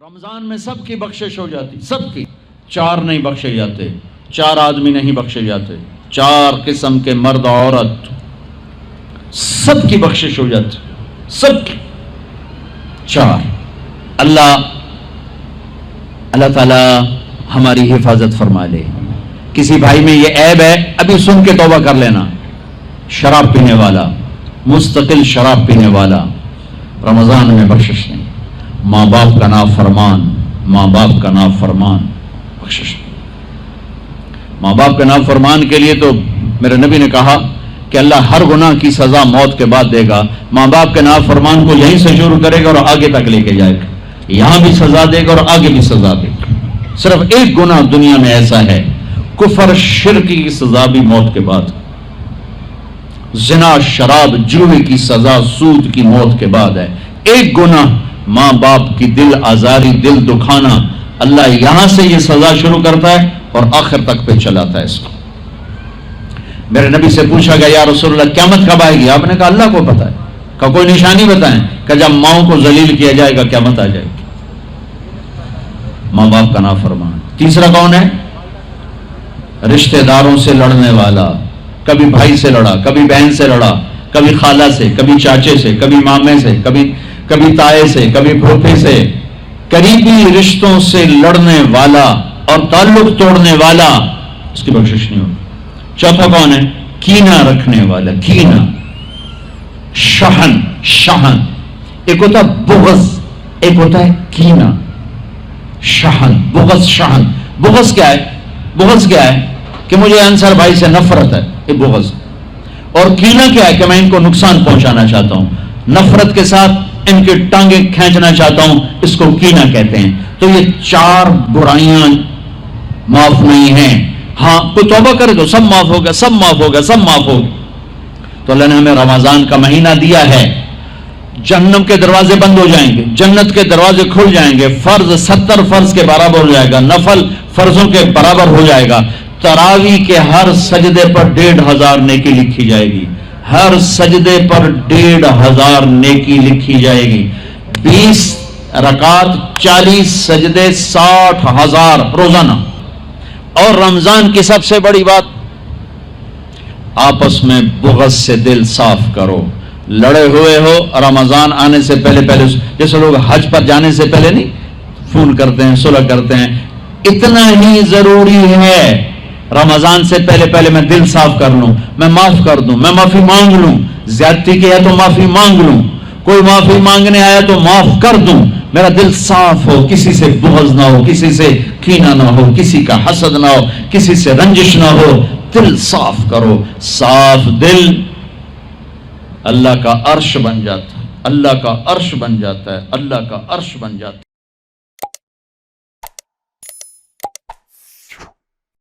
رمضان میں سب کی بخشش ہو جاتی، سب کی. 4 نہیں بخشے جاتے، 4 آدمی نہیں بخشے جاتے، 4 قسم کے مرد عورت سب کی بخشش ہو جاتی، سب کی. 4. اللہ تعالی ہماری حفاظت فرما لے. کسی بھائی میں یہ عیب ہے، ابھی سن کے توبہ کر لینا. شراب پینے والا، مستقل شراب پینے والا، رمضان میں بخشش نہیں. ماں باپ کا نافرمان، ماں باپ کا نافرمان، بخشش نہیں. ماں باپ کا نافرمان کے لیے تو میرے نبی نے کہا کہ اللہ ہر گناہ کی سزا موت کے بعد دے گا. ماں باپ کے نافرمان کو یہیں سے شروع کرے گا اور آگے تک لے کے جائے گا. یہاں بھی سزا دے گا اور آگے بھی سزا دے گا. صرف ایک گناہ دنیا میں ایسا ہے، کفر شرک کی سزا بھی موت کے بعد. زنا، شراب، جوئے کی سزا سود کی موت کے بعد ہے. ایک گناہ ماں باپ کی دل آزاری، دل دکھانا، اللہ یہاں سے یہ سزا شروع کرتا ہے اور آخر تک پہ چلاتا ہے اس کو. میرے نبی سے پوچھا گیا یا رسول اللہ قیامت کب آئے گی؟ آپ نے کہا اللہ کو پتہ ہے. کہ کوئی نشانی بتائیں؟ کہ جب ماؤں کو ذلیل کیا جائے گا قیامت آ جائے گی. ماں باپ کا نافرمان. تیسرا کون ہے؟ رشتہ داروں سے لڑنے والا. کبھی بھائی سے لڑا، کبھی بہن سے لڑا، کبھی خالہ سے، کبھی چاچے سے، کبھی مامے سے، کبھی تائے سے، کبھی پھوپھے سے. قریبی رشتوں سے لڑنے والا اور تعلق توڑنے والا، اس کی بخشش نہیں ہوگی. چوتھا کون ہے؟ کینہ رکھنے والا. کینہ، شحن. ایک ہوتا ہے بغض، ایک ہوتا ہے کینہ. شحن، بغض، شحن. بغض کیا ہے؟ بغض کیا ہے؟ کہ مجھے انصار بھائی سے نفرت ہے، یہ بغض. اور کینہ کیا ہے؟ کہ میں ان کو نقصان پہنچانا چاہتا ہوں، نفرت کے ساتھ ان کی ٹانگیں کھینچنا چاہتا ہوں، اس کو کینہ کہتے ہیں. تو یہ 4 برائیاں معاف نہیں ہیں. ہاں کوئی توبہ کرے تو سب معاف ہوگا، سب معاف ہوگا، سب معاف ہوگا. تو اللہ نے ہمیں رمضان کا مہینہ دیا ہے. جہنم کے دروازے بند ہو جائیں گے، جنت کے دروازے کھل جائیں گے. فرض 70 فرض کے برابر ہو جائے گا، نفل فرضوں کے برابر ہو جائے گا. تراویح کے ہر سجدے پر 1500 نیکی لکھی جائے گی. ہر سجدے پر 1500 نیکی لکھی جائے گی. 20 رکعت 40 سجدے 60,000 روزانہ. اور رمضان کی سب سے بڑی بات، آپس میں بغض سے دل صاف کرو. لڑے ہوئے ہو، رمضان آنے سے پہلے جیسے لوگ حج پر جانے سے پہلے نہیں فون کرتے ہیں، صلح کرتے ہیں، اتنا ہی ضروری ہے رمضان سے پہلے میں دل صاف کر لوں، میں معاف کر دوں، میں معافی مانگ لوں. زیادتی کی ہے تو معافی مانگ لوں، کوئی معافی مانگنے آیا تو معاف کر دوں. میرا دل صاف ہو، کسی سے بغض نہ ہو، کسی سے کینہ نہ ہو، کسی کا حسد نہ ہو، کسی سے رنجش نہ ہو. دل صاف کرو. صاف دل اللہ کا عرش بن جاتا ہے، اللہ کا عرش بن جاتا ہے، اللہ کا عرش بن جاتا ہے.